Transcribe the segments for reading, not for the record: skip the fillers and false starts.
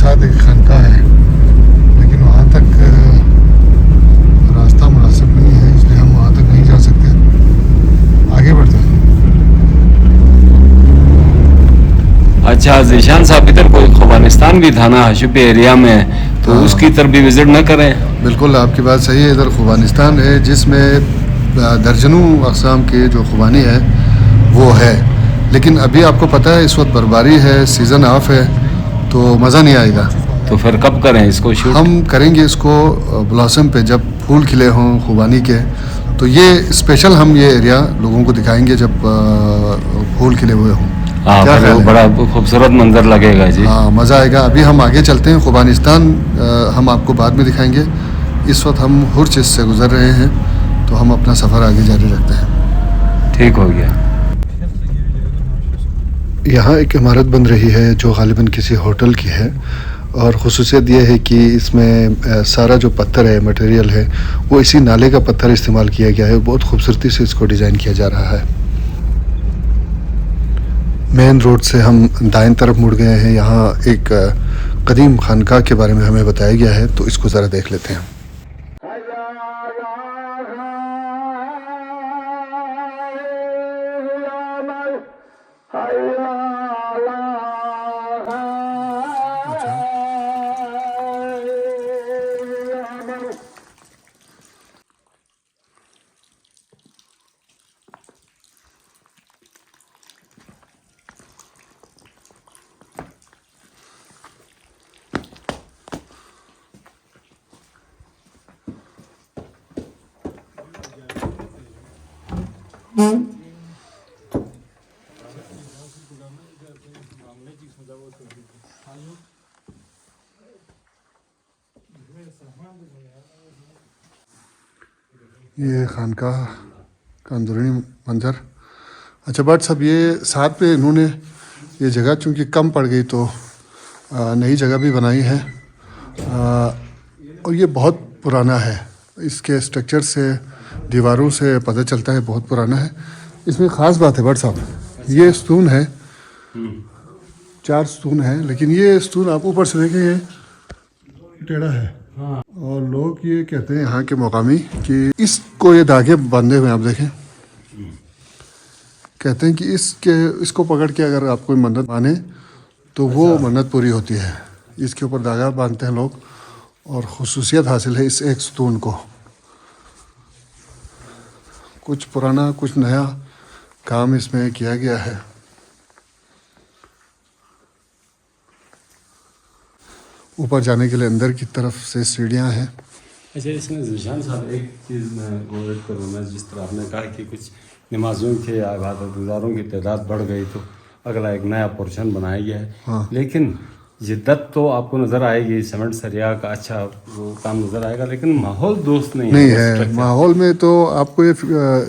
साथ एक खानका है, लेकिन वहाँ तक रास्ता मुनासिब नहीं है, इसलिए हम वहाँ तक नहीं जा सकते। आगे बढ़ते हैं। अच्छा ज़ीशान साहब, इधर कोई खुबानिस्तान भी था ना हशुप एरिया में, तो हाँ। उसकी तरफ भी विज़िट न करें? बिल्कुल आपकी बात सही है। इधर खुबानिस्तान है जिसमें दर्जनों अक़साम के जो खुबानी है वो है, लेकिन अभी आपको पता है इस वक्त बर्फबारी है, सीज़न ऑफ है, तो मज़ा नहीं आएगा। तो फिर कब करें इसको शूट? हम करेंगे इसको ब्लॉसम पे, जब फूल खिले हों खुबानी के, तो ये स्पेशल हम ये एरिया लोगों को दिखाएंगे जब फूल खिले हुए हों। हाँ, क्या फिर ख्याल वो है? बड़ा खूबसूरत मंजर लगेगा जी। हाँ, मज़ा आएगा। अभी हम आगे चलते हैं। खुबानिस्तान हम आपको बाद में दिखाएंगे। इस वक्त हम हुरचिस से गुज़र रहे हैं, तो हम अपना सफ़र आगे जारी रखते हैं। ठीक हो गया। यहाँ एक इमारत बन रही है जो ग़ालिबन किसी होटल की है, और ख़ुसूसियत यह है कि इसमें सारा जो पत्थर है, मटेरियल है, वो इसी नाले का पत्थर इस्तेमाल किया गया है। बहुत खूबसूरती से इसको डिज़ाइन किया जा रहा है। मेन रोड से हम दाएं तरफ मुड़ गए हैं। यहाँ एक कदीम खानका के बारे में हमें बताया गया है, तो इसको ज़रा देख लेते हैं। ये खानका का अंदरूनी मंजर। अच्छा भट्ट साहब, ये साथ पे इन्होंने ये जगह चूँकि कम पड़ गई तो नई जगह भी बनाई है, और ये बहुत पुराना है। इसके स्ट्रक्चर से, दीवारों से पता चलता है बहुत पुराना है। इसमें ख़ास बात है भट्ट साहब, ये स्तून है, 4 स्तून है, लेकिन ये स्तून आप ऊपर से देखें ये टेढ़ा है। और लोग ये कहते हैं यहाँ के मुकामी कि इसको ये धागे बांधे हुए हैं, आप देखें, कहते हैं कि इसको पकड़ के अगर आप कोई मन्नत माने तो वो मन्नत पूरी होती है। इसके ऊपर धागा बांधते हैं लोग, और ख़ुसूसियत हासिल है इस एक स्तून को। कुछ पुराना कुछ नया काम इसमें किया गया है। ऊपर जाने के लिए अंदर की तरफ से सीढ़ियाँ हैं। अच्छा, इसमें ज़ीशान साहब एक चीज़ मैं ऐड करूँगा, जिस तरह आपने कहा कि कुछ नमाज़ों के या इबादतगुज़ारों की तादाद बढ़ गई तो अगला एक नया पोर्शन बनाया गया है। हाँ। लेकिन जिद्दत तो आपको नज़र आएगी, सीमेंट सरिया का अच्छा वो काम नज़र आएगा, लेकिन माहौल दोस्त नहीं है। माहौल में तो आपको ये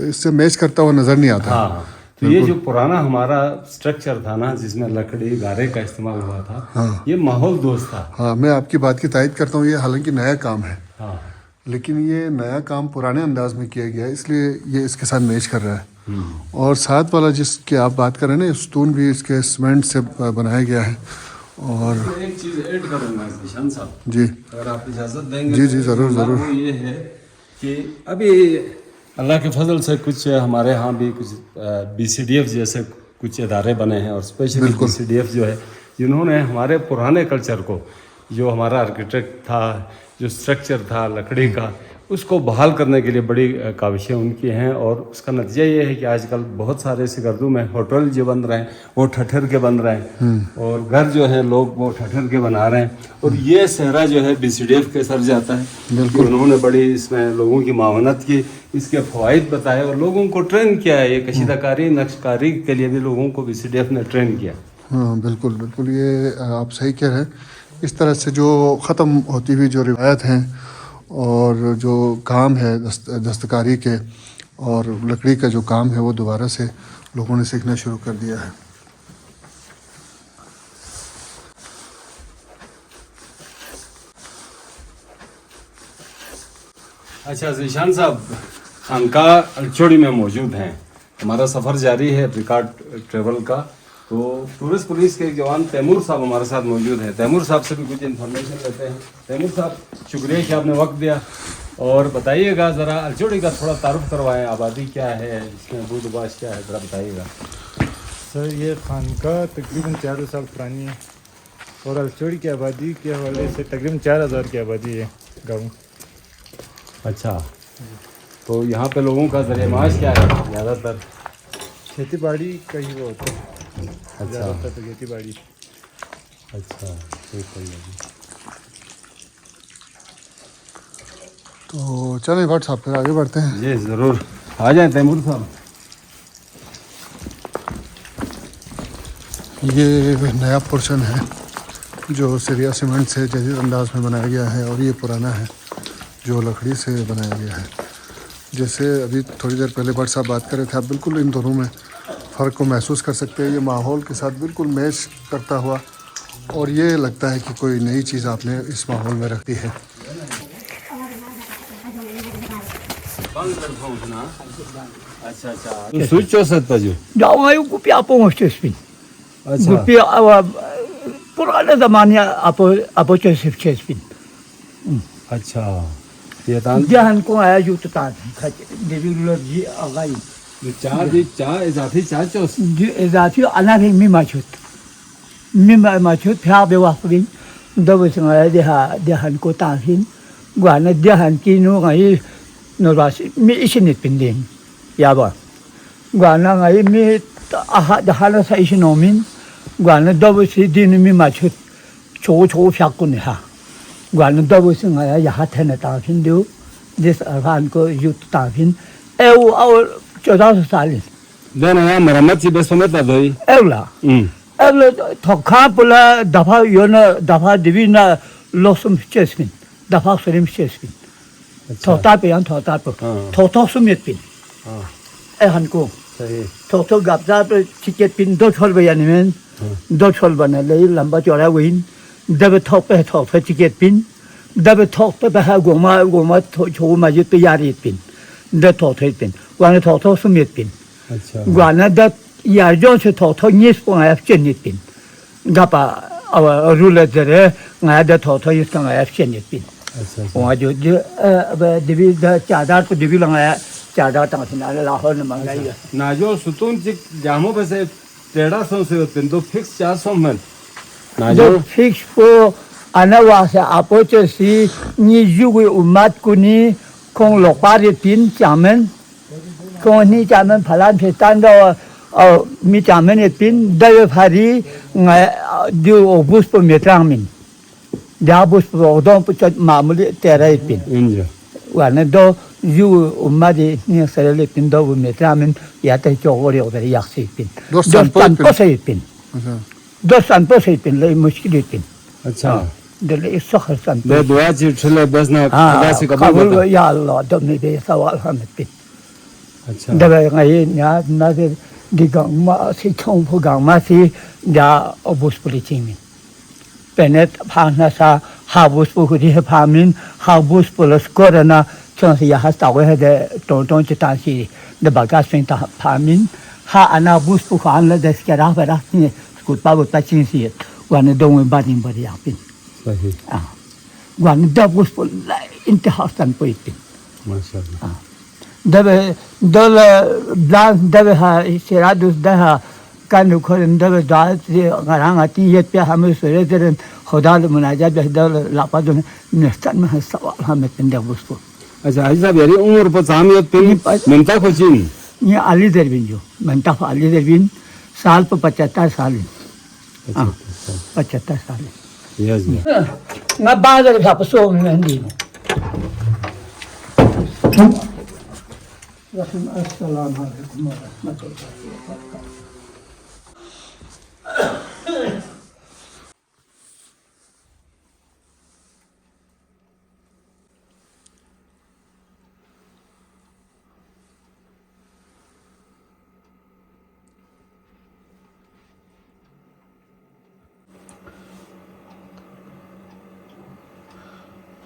इससे मैच करता हुआ नज़र नहीं आता। हाँ, तो ये जो पुराना हमारा स्ट्रक्चर था ना, जिसमें लकड़ी गारे का इस्तेमाल हुआ था, हाँ, ये माहौल दोस्त था। हाँ, मैं आपकी बात की तायद करता हूँ। ये हालांकि नया काम है, हाँ, लेकिन ये नया काम पुराने अंदाज में किया गया है, इसलिए ये इसके साथ मैच कर रहा है। और साथ वाला जिसकी आप बात कर रहे हैं ना, स्टोन भी इसके सीमेंट से बनाया गया है। और एक चीज़ ऐड करूँगा ज़ीशान साहब जी, अगर आप इजाज़त देंगे। जी जी, ज़रूर ज़रूर। वो ये है कि अभी अल्लाह के फजल से कुछ हमारे यहाँ भी कुछ BCDF जैसे कुछ इदारे बने हैं, और स्पेशली BCDF जो है, जिन्होंने हमारे पुराने कल्चर को, जो हमारा आर्किटेक्ट था, जो स्ट्रक्चर था लकड़ी का, उसको बहाल करने के लिए बड़ी काविशें उनकी हैं। और उसका नतीजा ये है कि आजकल बहुत सारे सिगर्दू में होटल जो बन रहे हैं वो ठठर के बन रहे हैं, और घर जो है लोग वो ठठर के बना रहे हैं। और ये सहरा जो है BCDF के सर जाता है। बिल्कुल, उन्होंने बड़ी इसमें लोगों की मावनत की, इसके फ़वाइद बताए और लोगों को ट्रेन किया है। ये कशीदाकारी नक्शकारी के लिए भी लोगों को BCDF ने ट्रेन किया। हाँ, बिल्कुल बिल्कुल, ये आप सही कह रहे हैं। इस तरह से जो ख़त्म होती हुई जो रिवायत हैं और जो काम है दस्तकारी के और लकड़ी का जो काम है, वो दोबारा से लोगों ने सीखना शुरू कर दिया है। अच्छा ज़ीशान साहब, खानका अलचोड़ी में मौजूद हैं। हमारा सफ़र जारी है रिकॉर्ड ट्रेवल का, तो टूरिस्ट पुलिस के एक जवान तैमूर साहब हमारे साथ मौजूद हैं। तैमूर साहब से भी कुछ इन्फॉर्मेशन लेते हैं। तैमूर साहब, शुक्रिया कि आपने वक्त दिया, और बताइएगा ज़रा अलचोड़ी का थोड़ा तारुफ करवाएं। आबादी क्या है, इसमें बूदबाश क्या है, ज़रा बताइएगा। सर ये खानका तकरीबन 400 साल पुरानी है और अलचोड़ी की आबादी के हवाले से तकरीबन 4000 की आबादी है गाँव। अच्छा, तो यहाँ पे लोगों का ज़रिया माश क्या है? ज़्यादातर खेती बाड़ी का ही वो होता है। अच्छा, ज़्यादातर तो खेती बाड़ी। अच्छा, ठीक है। तो चलें भट्ट साहब, फिर आगे बढ़ते हैं। जी ज़रूर, आ जाएं तैमूर साहब। ये नया पोर्शन है जो सीरिया सीमेंट से जदीद अंदाज में बनाया गया है, और ये पुराना है जो लकड़ी से बनाया गया है। जैसे अभी थोड़ी देर पहले भट्ट साहब बात कर रहे थे, आप बिल्कुल इन दोनों में फ़र्क को महसूस कर सकते हैं। ये माहौल के साथ बिल्कुल मैच करता हुआ, और ये लगता है कि कोई नई चीज़ आपने इस माहौल में रख दी है। अच्छा अच्छा, स्विच हो सकता जो। जाऊँगा ये गुपिया पोंगस्टेस्पिन अच्छा, गुपिया पुराने ज़माने आपो चेस्पिन अच्छा, ये तान जहान को आया जो तो तान देवी जी आगाई चार जी चार इजाफी चार चौस। जी इजाफी अनार मी माचुत फिर बेवाफिन दब संगाया देहान को ताहिन गुआना देहान की नो गई नोरासी मी इशनित पिंडिंग याबा गुआना गई मी आहा दहाना सा इशनोमिन गुआना दब से दिन मी माचुत छो फ्याकुन हा गुआना दब संगाया यहाँ थे न ताहिन दो जिस अरहान को युत ताहिन एव और 14 साल देना यार मरम्मत से बस समझता तो ही एवला एवला थोखा पुला दफा योना दफा दिवीना लोसम चेस्पिन दफा सरिम चेस्पिन थोता पे यान थोता पे थोतो सुमित पिन ए हनको सही थोतो गपजा पे चिकेट पिन दो छोल बयान में दो छोल बना ले लंबा चौड़ा विन दब थोप पे चिकेट पिन दब थोप पे बहा गोमा छो मजिद पे यारी पिन द थोथे पिन वाने थोतो सुमित पिन अच्छा गुआना द यार से थोतो निस पोंग एफ चेनित पिन गपा रूल जरे ngaya da thotho yis ka ngaya chenit pin अच्छा wa jo अब दिवी द चादर को दिवी लगाया चादर तंग सिना लाहौर ने मंगाई नाजो सुतून चिक जामो बसे 1300 से होते तो फिक्स 400 में जो नाजो फिक्स को अनवासे अपोचे सी नि जुगु उम्मत को नि कोंग लोपारे पिन चामन कोंग नि चामन फलान फेतान दो mi chamen et pin dawe phari nga du obus po metramin da bus po odon po mamuli tera et pin इंज wana do yu umadi ni serele pin do metramin ya ta chogori oder yaksi pin Do san po se pin अच्छा, do san po se pin le mushkil pin अच्छा de le sokhar san दे दुआ जी छले बस ना खुदा से कबूल kabul बता ya allah do me be sawal hamet pin अच्छा dawe ngai ya na de di gang ma si chong phu gang ma si da obus polichimi penet phana sa habus pu hu di phamin habus polos korana chong si ya ha sta we de ton chita si de baga sin ta phamin ha ana bus pu khan la de skara bara ni skut pa bu ta chin si wan dong ba ning ba ya pin सही wan da bus pu intihar san pu pin माशाल्लाह dove dan dove ha siradus daha kan khorin dove da ngarang ati yet pe hame sore deren khuda munajat be dal la padun nestan ma sawal hame pinde buspo अच्छा आज साहब यारी उम्र पर सामियत पे मिनता खोचिन ये ali derbin jo menta ali derbin साल पर 75 साल अच्छा 75 साल yes na bazar ka so mendi Assalamu alaikum warahmatullahi wabarakatuh.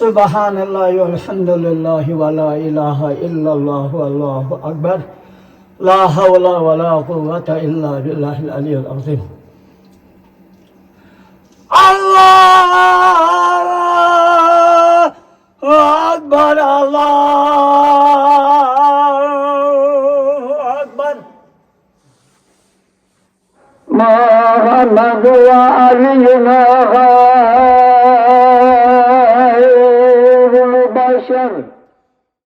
सुबहानल्लाह वल्हम्दुलिल्लाह वला इलाहा इल्लल्लाह वल्लाहु अकबर ला हौला वला कुव्वता इल्ला बिल्लाहिल अलिय्यिल अज़ीम अल्लाहु अकबर अल्लाहु अकबर मोहम्मद व अली